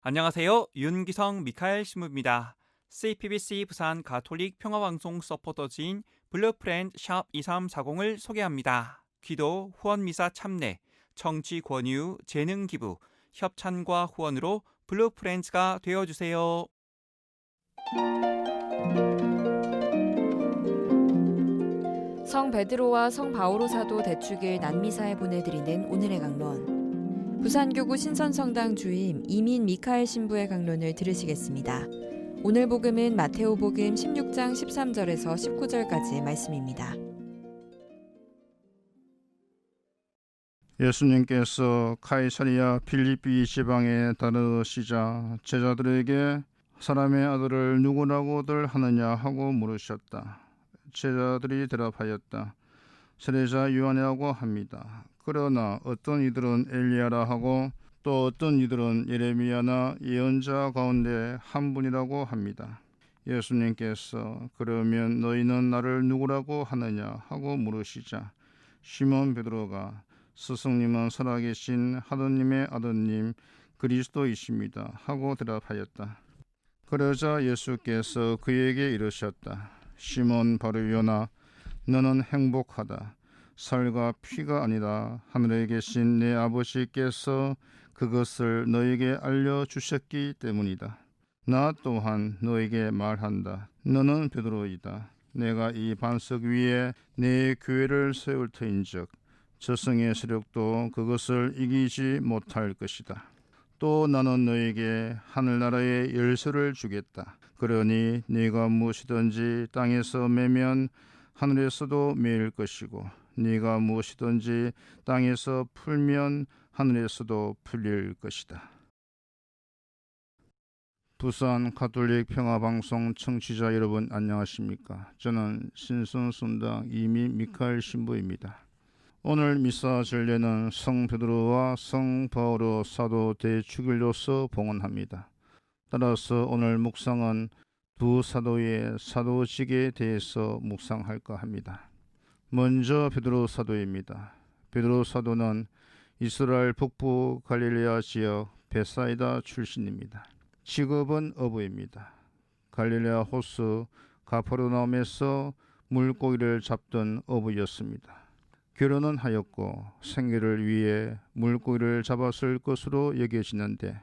안녕하세요. 윤기성 미카엘 신부입니다. CPBC 부산 가톨릭 평화방송 서포터즈인 블루프렌드 샵 2340을 소개합니다. 기도, 후원미사 참내, 정치 권유, 재능 기부, 협찬과 후원으로 블루프렌즈가 되어주세요. 성 베드로와 성 바오로 사도 대축일 난미사에 보내드리는 오늘의 강론. 부산교구 신선성당 주임 이민 미카엘 신부의 강론을 들으시겠습니다. 오늘 복음은 마테오복음 16장 13절에서 19절까지의 말씀입니다. 예수님께서 카이사리아 필리피 지방에 다르시자 제자들에게 사람의 아들을 누구라고들 하느냐 하고 물으셨다. 제자들이 대답하였다. 세례자 요한이라고 합니다. 그러나 어떤 이들은 엘리야라 하고 또 어떤 이들은 예레미야나 예언자 가운데 한 분이라고 합니다. 예수님께서 그러면 너희는 나를 누구라고 하느냐 하고 물으시자 시몬 베드로가 스승님은 살아계신 하느님의 아드님 그리스도이십니다 하고 대답하였다. 그러자 예수께서 그에게 이르셨다. 시몬 바르요나 너는 행복하다. 살과 피가 아니라 하늘에 계신 내 아버지께서 그것을 너에게 알려주셨기 때문이다. 나 또한 너에게 말한다. 너는 베드로이다. 내가 이 반석 위에 내 교회를 세울 터인즉 저승의 세력도 그것을 이기지 못할 것이다. 또 나는 너에게 하늘나라의 열쇠를 주겠다. 그러니 네가 무엇이든지 땅에서 매면 하늘에서도 매일 것이고 네가 무엇이든지 땅에서 풀면 하늘에서도 풀릴 것이다. 부산 가톨릭 평화방송 청취자 여러분 안녕하십니까? 저는 신선성당 이민 미카엘 신부입니다. 오늘 미사 전례는 성 베드로와 성 바오로 사도 대축일로서 봉헌합니다. 따라서 오늘 묵상은 두 사도의 사도직에 대해서 묵상할까 합니다. 먼저 베드로 사도입니다. 베드로 사도는 이스라엘 북부 갈릴레아 지역 베사이다 출신입니다. 직업은 어부입니다. 갈릴레아 호수 가퍼르나움에서 물고기를 잡던 어부였습니다. 결혼은 하였고 생계를 위해 물고기를 잡았을 것으로 여겨지는데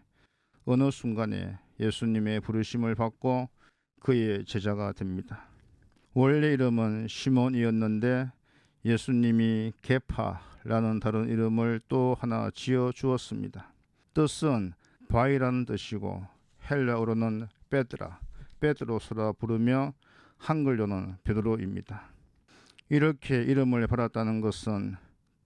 어느 순간에 예수님의 부르심을 받고 그의 제자가 됩니다. 원래 이름은 시몬이었는데 예수님이 게파라는 다른 이름을 또 하나 지어 주었습니다. 뜻은 바위라는 뜻이고 헬라어로는 베드로스라 부르며 한글로는 베드로입니다. 이렇게 이름을 받았다는 것은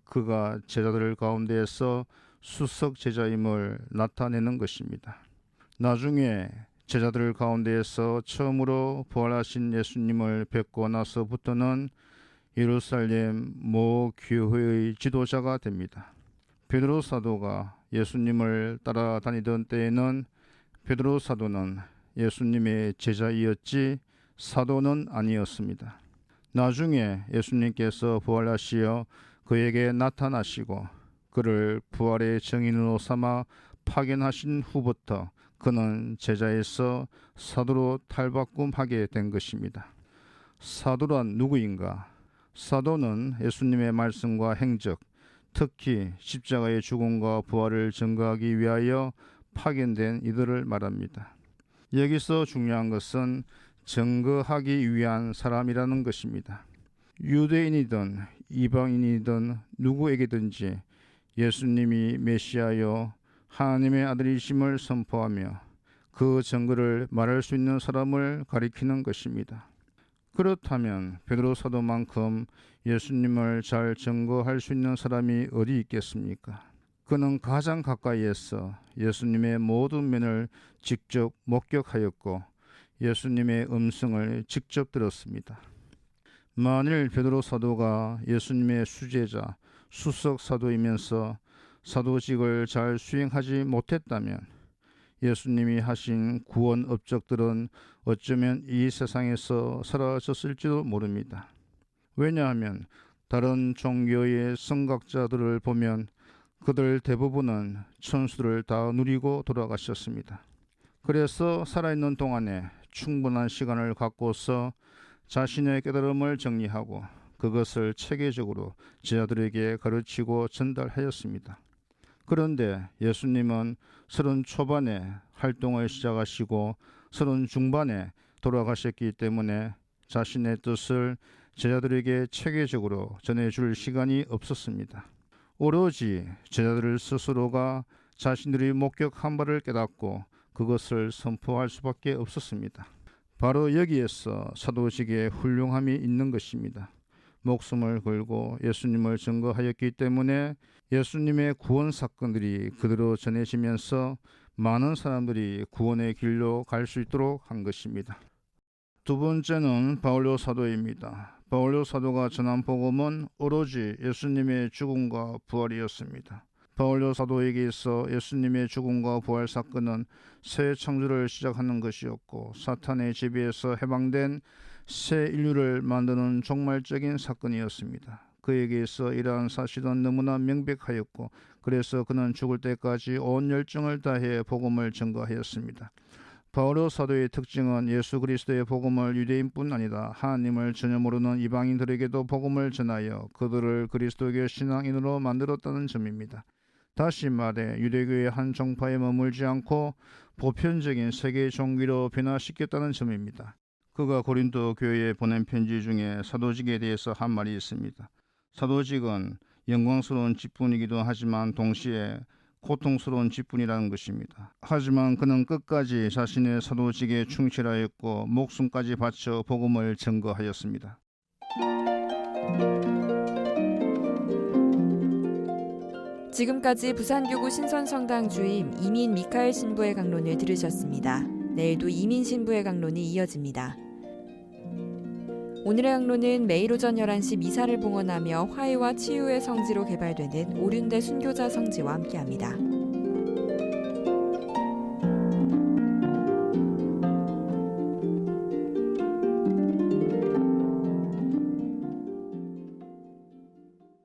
그가 제자들 가운데에서 수석 제자임을 나타내는 것입니다. 나중에 제자들 가운데에서 처음으로 부활하신 예수님을 뵙고 나서부터는 예루살렘 모 교회의 지도자가 됩니다. 베드로 사도가 예수님을 따라다니던 때에는 베드로 사도는 예수님의 제자이었지 사도는 아니었습니다. 나중에 예수님께서 부활하시어 그에게 나타나시고 그를 부활의 증인으로 삼아 파견하신 후부터 그는 제자에서 사도로 탈바꿈하게 된 것입니다. 사도란 누구인가? 사도는 예수님의 말씀과 행적, 특히 십자가의 죽음과 부활을 증거하기 위하여 파견된 이들을 말합니다. 여기서 중요한 것은 증거하기 위한 사람이라는 것입니다. 유대인이든 이방인이든 누구에게든지 예수님이 메시아여 하나님의 아들이심을 선포하며 그 증거를 말할 수 있는 사람을 가리키는 것입니다. 그렇다면 베드로 사도만큼 예수님을 잘 증거할 수 있는 사람이 어디 있겠습니까? 그는 가장 가까이에서 예수님의 모든 면을 직접 목격하였고 예수님의 음성을 직접 들었습니다. 만일 베드로 사도가 예수님의 수제자, 수석 사도이면서 사도직을 잘 수행하지 못했다면 예수님이 하신 구원 업적들은 어쩌면 이 세상에서 사라졌을지도 모릅니다. 왜냐하면 다른 종교의 성각자들을 보면 그들 대부분은 천수를 다 누리고 돌아가셨습니다. 그래서 살아있는 동안에 충분한 시간을 갖고서 자신의 깨달음을 정리하고 그것을 체계적으로 제자들에게 가르치고 전달하였습니다. 그런데 예수님은 30 초반에 활동을 시작하시고 30 중반에 돌아가셨기 때문에 자신의 뜻을 제자들에게 체계적으로 전해줄 시간이 없었습니다. 오로지 제자들 스스로가 자신들이 목격한 바를 깨닫고 그것을 선포할 수밖에 없었습니다. 바로 여기에서 사도직의 훌륭함이 있는 것입니다. 목숨을 걸고 예수님을 증거하였기 때문에 예수님의 구원 사건들이 그대로 전해지면서 많은 사람들이 구원의 길로 갈 수 있도록 한 것입니다. 두 번째는 바울요 사도입니다. 바울요 사도가 전한 복음은 오로지 예수님의 죽음과 부활이었습니다. 바울요 사도에게 있어 예수님의 죽음과 부활 사건은 새 창조를 시작하는 것이었고 사탄의 지배에서 해방된 새 인류를 만드는 종말적인 사건이었습니다. 그에게 있어 이러한 사실은 너무나 명백하였고 그래서 그는 죽을 때까지 온 열정을 다해 복음을 전가하였습니다. 바울요 사도의 특징은 예수 그리스도의 복음을 유대인뿐 아니라 하나님을 전혀 모르는 이방인들에게도 복음을 전하여 그들을 그리스도교 신앙인으로 만들었다는 점입니다. 다시 말해 유대교의 한 종파에 머물지 않고 보편적인 세계 종교로 변화시켰다는 점입니다. 그가 고린도 교회에 보낸 편지 중에 사도직에 대해서 한 말이 있습니다. 사도직은 영광스러운 직분이기도 하지만 동시에 고통스러운 직분이라는 것입니다. 하지만 그는 끝까지 자신의 사도직에 충실하였고 목숨까지 바쳐 복음을 증거하였습니다. 지금까지 부산교구 신선성당 주임 이민 미카엘 신부의 강론을 들으셨습니다. 내일도 이민 신부의 강론이 이어집니다. 오늘의 강론은 매일 오전 11시 미사를 봉헌하며 화해와 치유의 성지로 개발되는 오륜대 순교자 성지와 함께합니다.